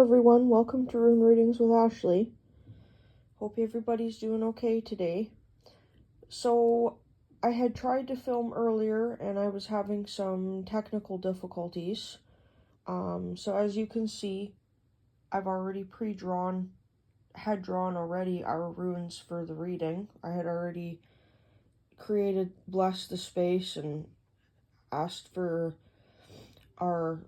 everyone, welcome to Rune Readings with Ashley. Hope everybody's doing okay today. So, I had tried to film earlier and I was having some technical difficulties. So as you can see, I've already drawn already our runes for the reading. I had already blessed the space and asked for our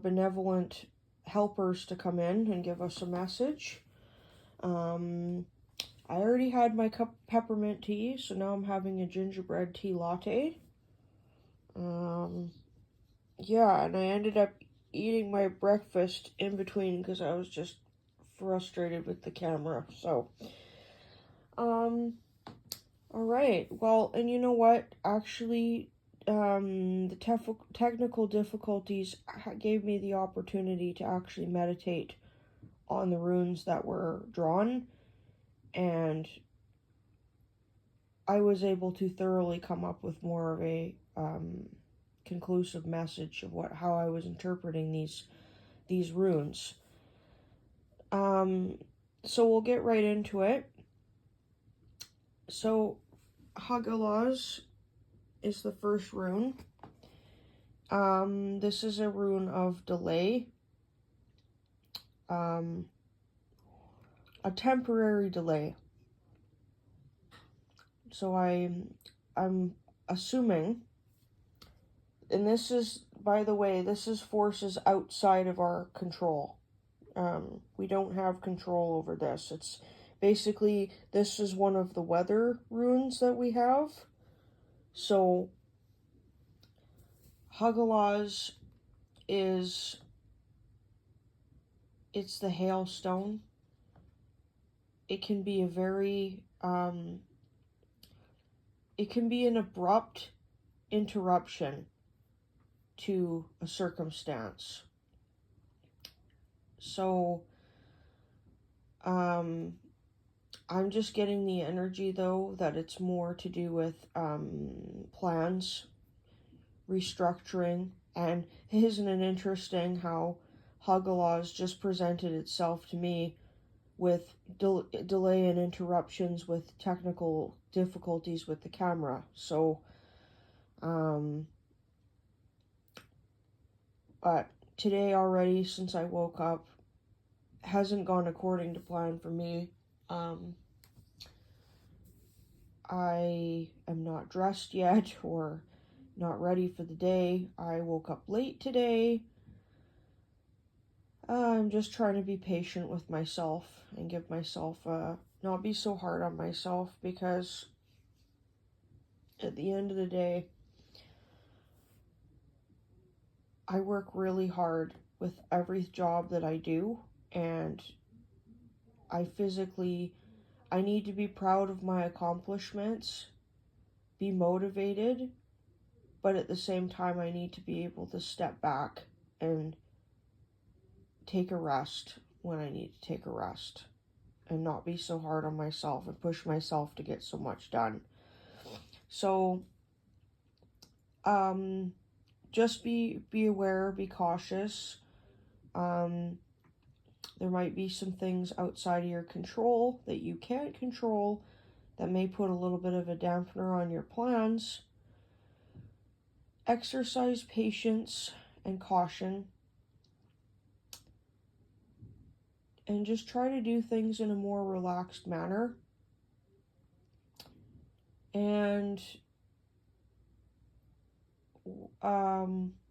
benevolent helpers to come in and give us a message. I already had my cup of peppermint tea, so now I'm having a gingerbread tea latte. Yeah, and I ended up eating my breakfast in between because I was just frustrated with the camera. So, alright, well, and you know what? Actually, the technical difficulties gave me the opportunity to actually meditate on the runes that were drawn, and I was able to thoroughly come up with more of a conclusive message of how I was interpreting these runes. So we'll get right into it. So Hagalaz is the first rune. This is a rune of delay. A temporary delay. So I'm assuming, and this is, by the way, this is forces outside of our control. We don't have control over this. It's basically, this is one of the weather runes that we have. So Hagalaz it's the hailstone. It can be it can be an abrupt interruption to a circumstance. So, I'm just getting the energy, though, that it's more to do with plans, restructuring, and isn't it interesting how Hagalaz just presented itself to me with delay and interruptions with technical difficulties with the camera. So, but today already, since I woke up, hasn't gone according to plan for me. I am not dressed yet or not ready for the day. I woke up late today. I'm just trying to be patient with myself and give myself, not be so hard on myself, because at the end of the day, I work really hard with every job that I do, and I need to be proud of my accomplishments, be motivated, but at the same time, I need to be able to step back and take a rest when I need to take a rest, and not be so hard on myself and push myself to get so much done. So, just be aware, be cautious. There might be some things outside of your control that you can't control that may put a little bit of a dampener on your plans. Exercise patience and caution, and just try to do things in a more relaxed manner. And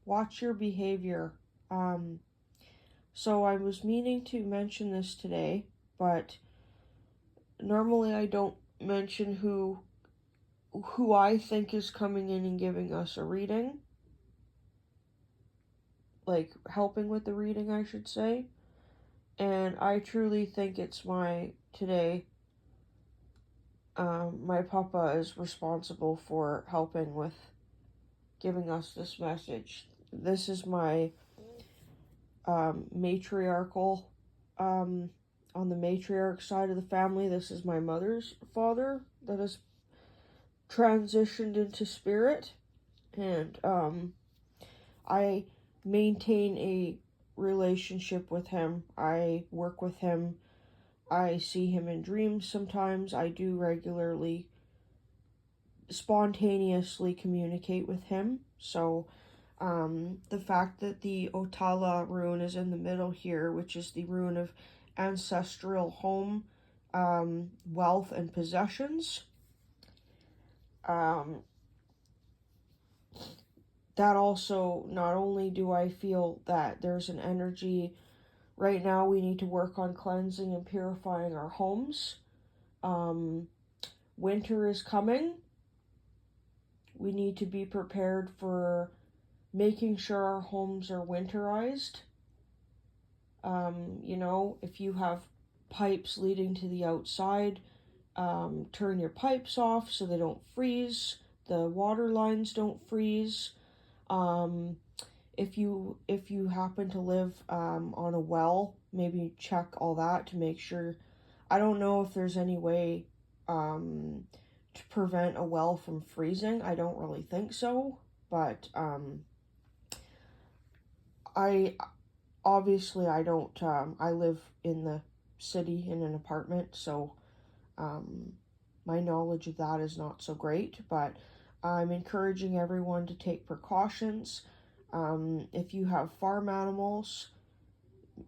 watch your behavior. So I was meaning to mention this today, but normally I don't mention who I think is coming in and giving us a reading. Like, helping with the reading, I should say. And I truly think it's today, my papa is responsible for helping with giving us this message. This is my matriarchal, on the matriarch side of the family. This is my mother's father that has transitioned into spirit, and I maintain a relationship with him. I work with him. I see him in dreams sometimes. I do regularly, spontaneously communicate with him. So the fact that the Otala rune is in the middle here, which is the rune of ancestral home, wealth, and possessions, um, that also, not only do I feel that there's an energy right now, we need to work on cleansing and purifying our homes. Winter is coming. We need to be prepared for making sure our homes are winterized. If you have pipes leading to the outside, turn your pipes off so they don't freeze. The water lines don't freeze. If you happen to live on a well, maybe check all that to make sure. I don't know if there's any way to prevent a well from freezing. I don't really think so, but I obviously I don't. I live in the city in an apartment, so my knowledge of that is not so great. But I'm encouraging everyone to take precautions. If you have farm animals,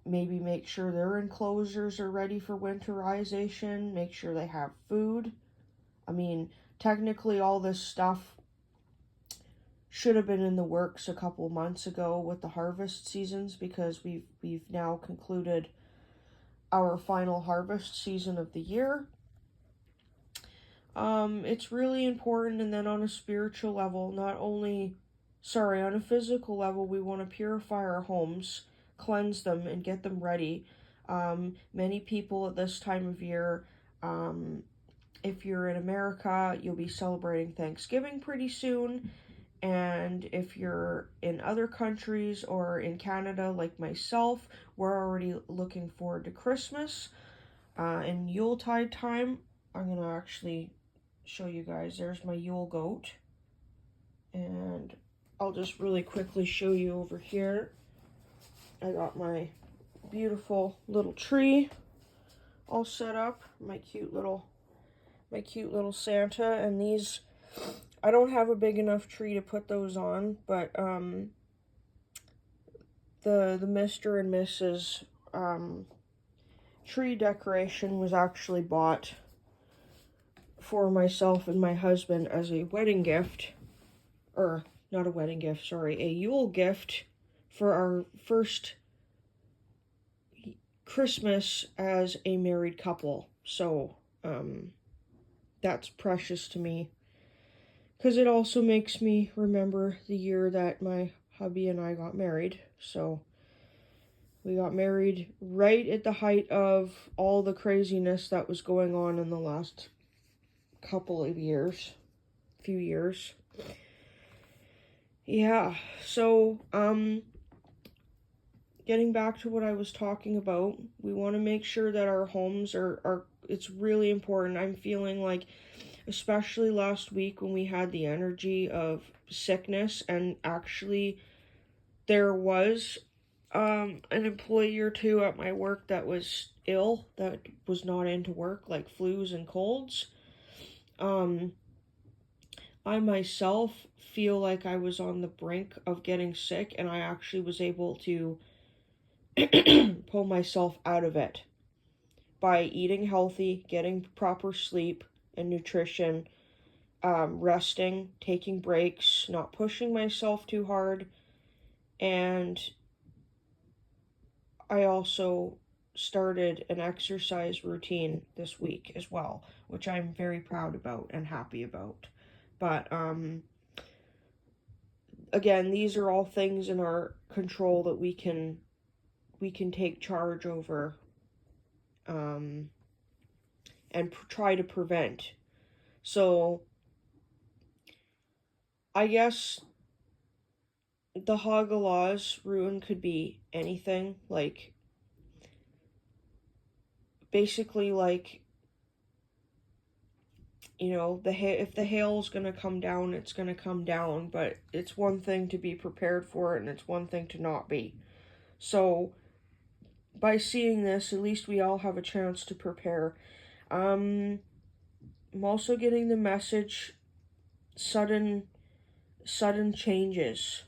maybe make sure their enclosures are ready for winterization. Make sure they have food. I mean, technically, all this stuff should have been in the works a couple months ago with the harvest seasons, because we've now concluded our final harvest season of the year. It's really important. And then on a spiritual level, on a physical level, we want to purify our homes, cleanse them, and get them ready. Many people at this time of year, if you're in America, you'll be celebrating Thanksgiving pretty soon. And if you're in other countries or in Canada, like myself, we're already looking forward to Christmas and Yuletide time. I'm going to actually show you guys. There's my Yule goat. And I'll just really quickly show you over here. I got my beautiful little tree all set up. My cute little Santa. And these, I don't have a big enough tree to put those on, but the Mr. and Mrs. Tree decoration was actually bought for myself and my husband as a wedding gift, or not a wedding gift, sorry, a Yule gift for our first Christmas as a married couple. So that's precious to me, because it also makes me remember the year that my hubby and I got married. So we got married right at the height of all the craziness that was going on in the last few years. Yeah, so getting back to what I was talking about, we want to make sure that our homes are it's really important. I'm feeling like, especially last week when we had the energy of sickness, and actually there was an employee or two at my work that was ill, that was not into work, like flus and colds. I myself feel like I was on the brink of getting sick, and I actually was able to pull myself out of it by eating healthy, getting proper sleep and nutrition, resting, taking breaks, not pushing myself too hard. And I also started an exercise routine this week as well, which I'm very proud about and happy about. But again, these are all things in our control that we can take charge over, and try to prevent. So I guess the Hagalaz rune could be anything, like basically like you know, if the hail's going to come down, it's going to come down, but it's one thing to be prepared for it, and it's one thing to not be. So by seeing this, at least we all have a chance to prepare. I'm also getting the message, sudden changes.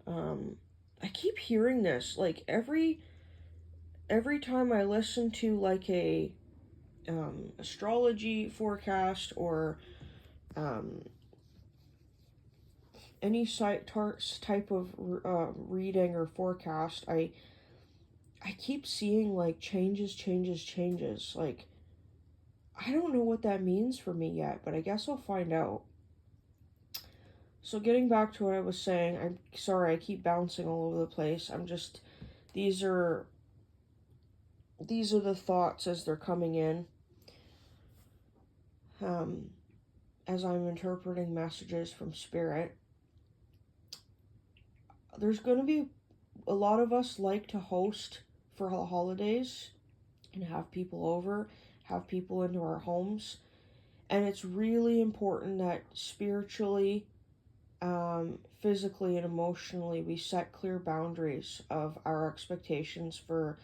I keep hearing this, like every time I listen to like a astrology forecast or any type of reading or forecast, I keep seeing like changes. Like, I don't know what that means for me yet, but I guess I'll find out. So getting back to what I was saying, I'm sorry I keep bouncing all over the place. I'm just, these are the thoughts as they're coming in. As I'm interpreting messages from Spirit. There's going to be a lot of us like to host for the holidays and have people over, have people into our homes. And it's really important that spiritually, physically, and emotionally we set clear boundaries of our expectations for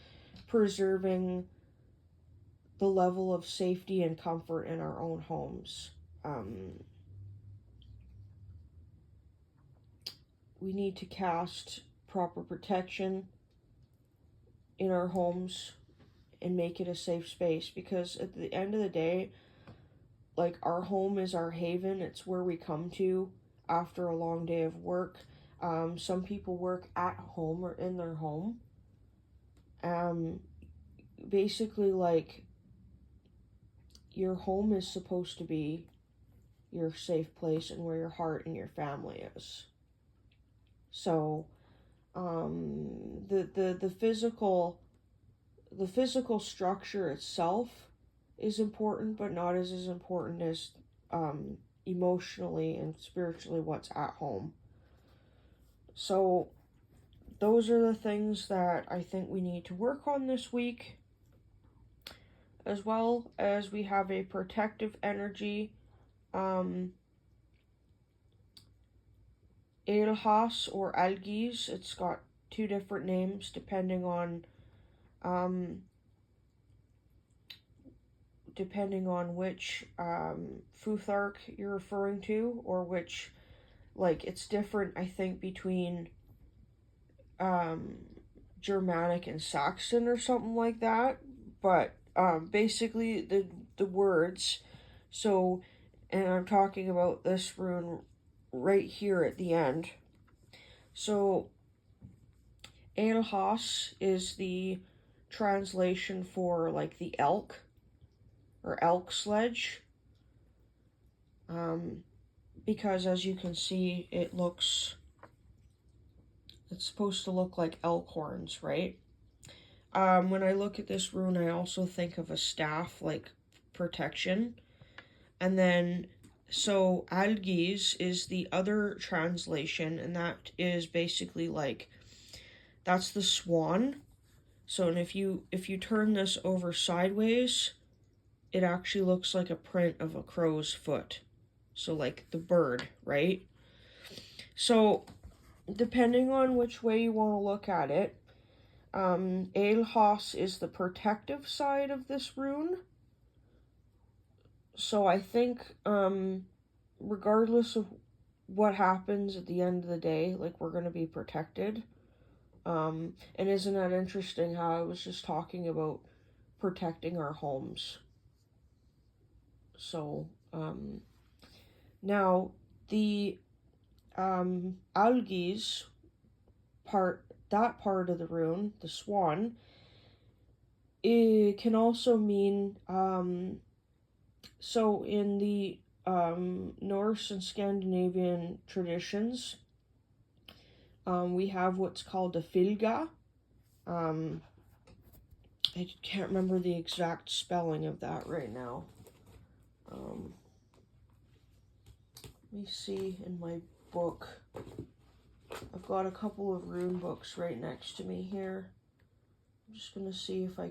preserving the level of safety and comfort in our own homes. We need to cast proper protection in our homes and make it a safe space, because at the end of the day, like, our home is our haven. It's where we come to after a long day of work. Some people work at home or in their home. Basically, like, your home is supposed to be your safe place and where your heart and your family is. So, the physical structure itself is important, but not as important as emotionally and spiritually what's at home. So those are the things that I think we need to work on this week, as well as we have a protective energy. Eilhas or algies. It's got two different names depending on which Futhark you're referring to, or which, like, it's different, I think, between Germanic and Saxon or something like that. But basically the words. So, and I'm talking about this rune right here at the end. So Eilhas is the translation for, like, the elk or elk sledge, because as you can see, it's supposed to look like elk horns, right? When I look at this rune, I also think of a staff, like protection. And then, so algies is the other translation, and that is basically like, that's the swan. So, and if you turn this over sideways, it actually looks like a print of a crow's foot. So, like the bird, right? So, depending on which way you want to look at it, Eilhas is the protective side of this rune. So I think, regardless of what happens at the end of the day, like, we're going to be protected. And isn't that interesting how I was just talking about protecting our homes? So, now the algies part, that part of the rune, the swan, it can also mean, so in the Norse and Scandinavian traditions, we have what's called a Fylgja. I can't remember the exact spelling of that right now. Let me see in my book. I've got a couple of rune books right next to me here. I'm just going to see if I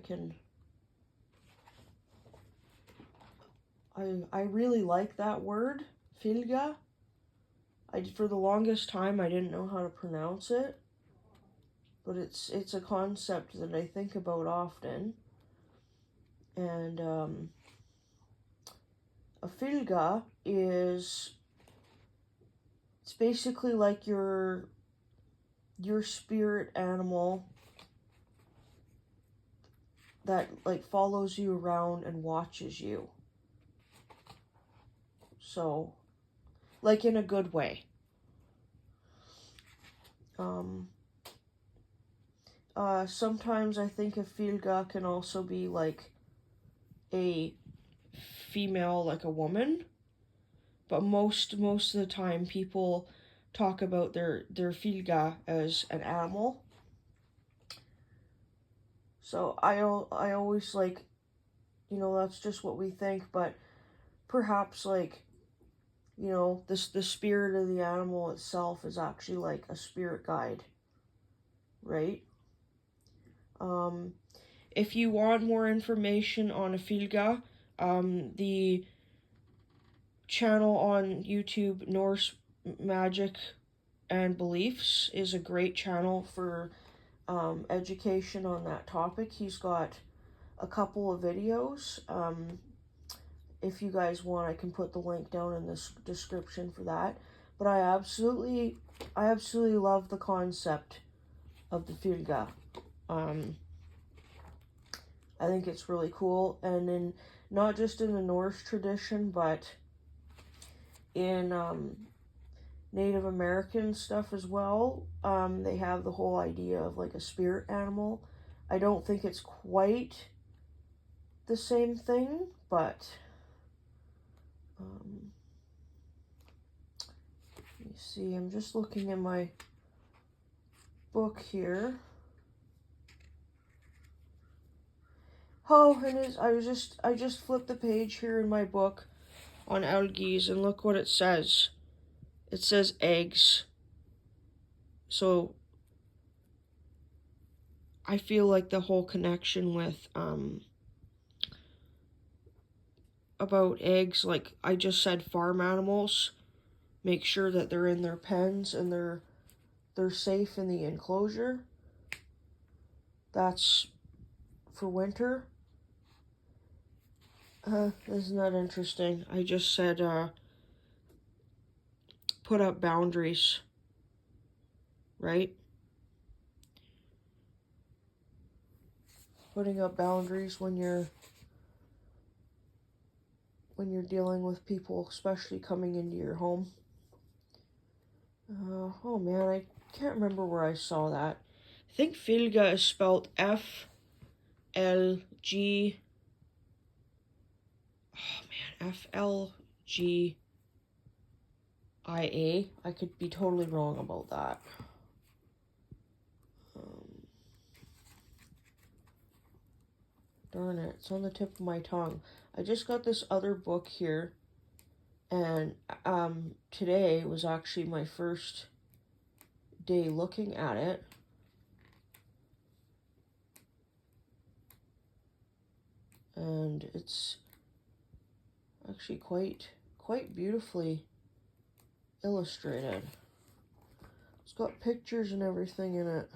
I really like that word, Fylgja. For the longest time I didn't know how to pronounce it, but it's a concept that I think about often. And a Fylgja is, it's basically like your spirit animal that like follows you around and watches you. So, like in a good way. Sometimes I think a Fylgja can also be like a female, like a woman. But most of the time, people talk about their Fylgja as an animal. So I always like, that's just what we think. But perhaps like, the spirit of the animal itself is actually like a spirit guide, right? If you want more information on a Fylgja, the channel on YouTube, Norse Magic and Beliefs, is a great channel for education on that topic. He's got a couple of videos. If you guys want, I can put the link down in the description for that. But I absolutely love the concept of the Fylgja. I think it's really cool, and not just in the Norse tradition, but in Native American stuff as well. They have the whole idea of like a spirit animal. I don't think it's quite the same thing, but let me see. I'm just looking in my book here. Oh, and I just flipped the page here in my book on algaes, and look what it says. It says eggs. So I feel like the whole connection with about eggs, like I just said, farm animals, make sure that they're in their pens and they're safe in the enclosure. That's for winter. Isn't that interesting? I just said put up boundaries, right? Putting up boundaries when you're dealing with people, especially coming into your home. Oh man, I can't remember where I saw that. I think Fylgja is spelled F-L-G. Oh man, F-L-G-I-A. I could be totally wrong about that. Darn it, it's on the tip of my tongue. I just got this other book here, and today was actually my first day looking at it. And it's actually quite beautifully illustrated. It's got pictures and everything in it.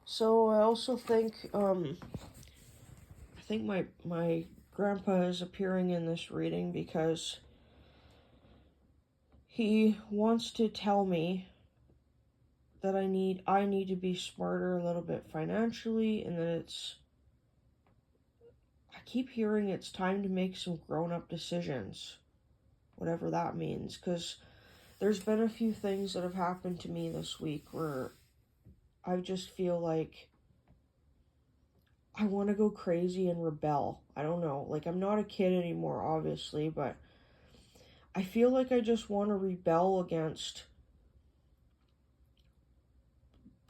So I also think I think my grandpa is appearing in this reading because he wants to tell me that I need to be smarter a little bit financially, and that I keep hearing it's time to make some grown-up decisions, whatever that means, because there's been a few things that have happened to me this week where I just feel like I want to go crazy and rebel. I don't know. Like, I'm not a kid anymore, obviously, but I feel like I just want to rebel against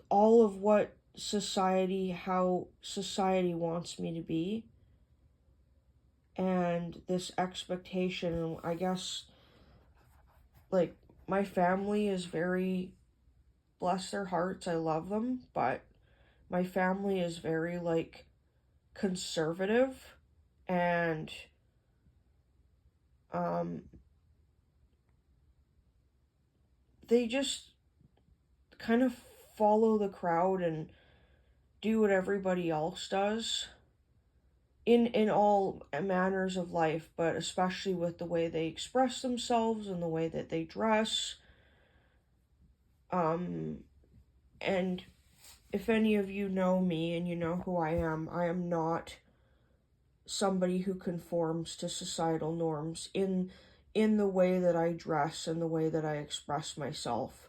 all of what how society wants me to be. And this expectation, I guess, like, my family is very bless their hearts, I love them, but my family is very, like, conservative, and they just kind of follow the crowd and do what everybody else does in all manners of life, but especially with the way they express themselves and the way that they dress. And if any of you know me and you know who I am not somebody who conforms to societal norms in the way that I dress and the way that I express myself.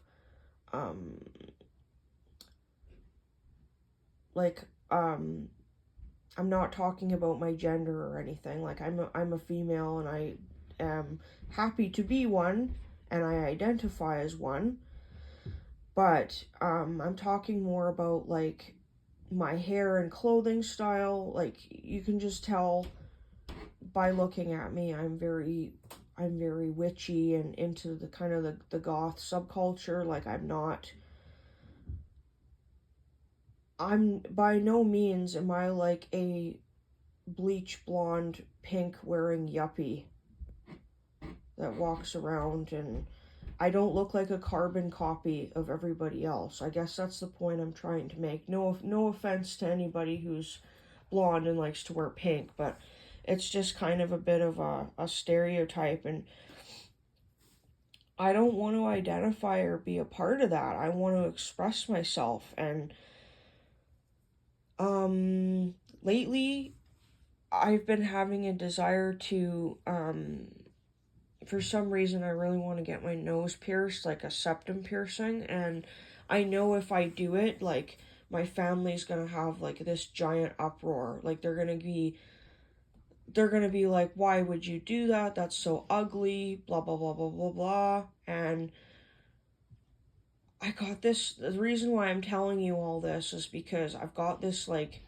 I'm not talking about my gender or anything. Like, I'm a female, and I am happy to be one, and I identify as one. But I'm talking more about, like, my hair and clothing style. Like, you can just tell by looking at me, I'm very witchy and into the kind of the goth subculture. Like, I'm by no means am I like a bleach blonde, pink wearing yuppie that walks around, and I don't look like a carbon copy of everybody else. I guess that's the point I'm trying to make. No offense to anybody who's blonde and likes to wear pink, but it's just kind of a bit of a stereotype, and I don't want to identify or be a part of that. I want to express myself, and lately I've been having a desire to, for some reason, I really want to get my nose pierced, like a septum piercing, and I know if I do it, like, my family's gonna have, like, this giant uproar. Like, they're gonna be like, why would you do that? That's so ugly, blah, blah, blah, blah, blah, blah, and the reason why I'm telling you all this is because I've got this, like,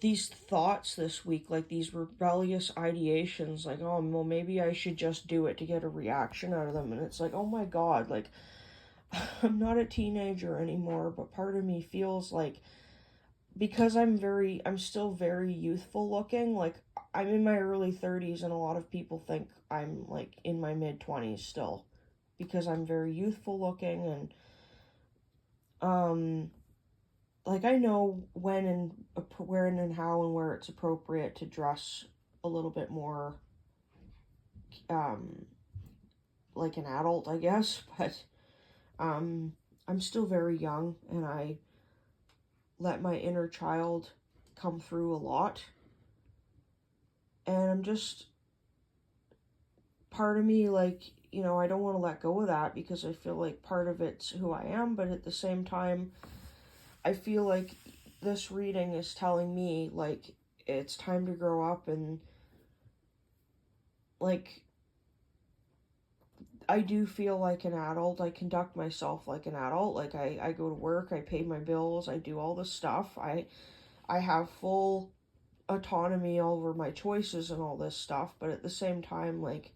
these thoughts this week, like these rebellious ideations, like, oh, well, maybe I should just do it to get a reaction out of them. And it's like, oh my God, like, I'm not a teenager anymore, but part of me feels like, because I'm still very youthful looking, like, I'm in my early 30s, and a lot of people think I'm, like, in my mid 20s still, because I'm very youthful looking, and, like, I know when and how and where it's appropriate to dress a little bit more, like an adult, I guess, but, I'm still very young, and I let my inner child come through a lot, and I'm just, part of me, like, I don't want to let go of that, because I feel like part of it's who I am, but at the same time, I feel like this reading is telling me, like, it's time to grow up, and, like, I do feel like an adult. I conduct myself like an adult. Like, I go to work, I pay my bills, I do all this stuff. I have full autonomy over my choices and all this stuff, but at the same time, like,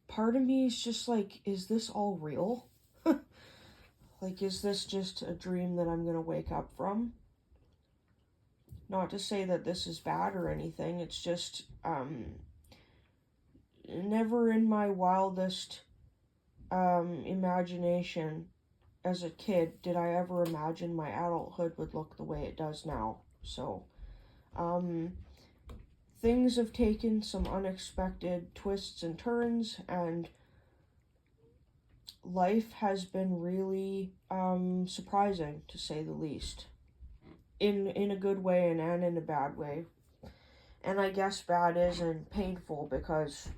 part of me is just like, is this all real? Like, is this just a dream that I'm gonna wake up from? Not to say that this is bad or anything, it's just, never in my wildest, imagination as a kid did I ever imagine my adulthood would look the way it does now. So, things have taken some unexpected twists and turns, and life has been really surprising, to say the least, in a good way and in a bad way. And I guess bad isn't painful, because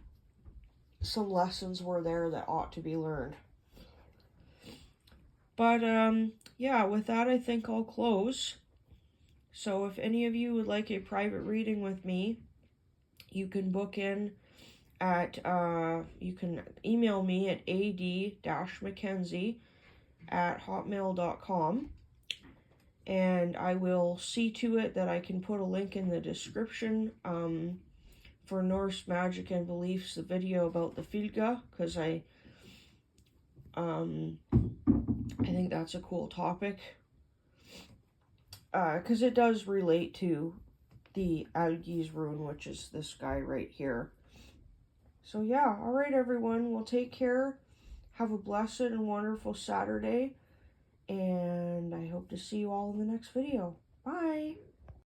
some lessons were there that ought to be learned. But yeah, with that, I think I'll close. So if any of you would like a private reading with me, you can book in at, you can email me at ad-mackenzie@hotmail.com, and I will see to it that I can put a link in the description for Norse Magic and Beliefs, the video about the Fylgja, because I I think that's a cool topic, because it does relate to the algae's rune, which is this guy right here. So yeah, alright everyone, well take care, have a blessed and wonderful Saturday, and I hope to see you all in the next video. Bye!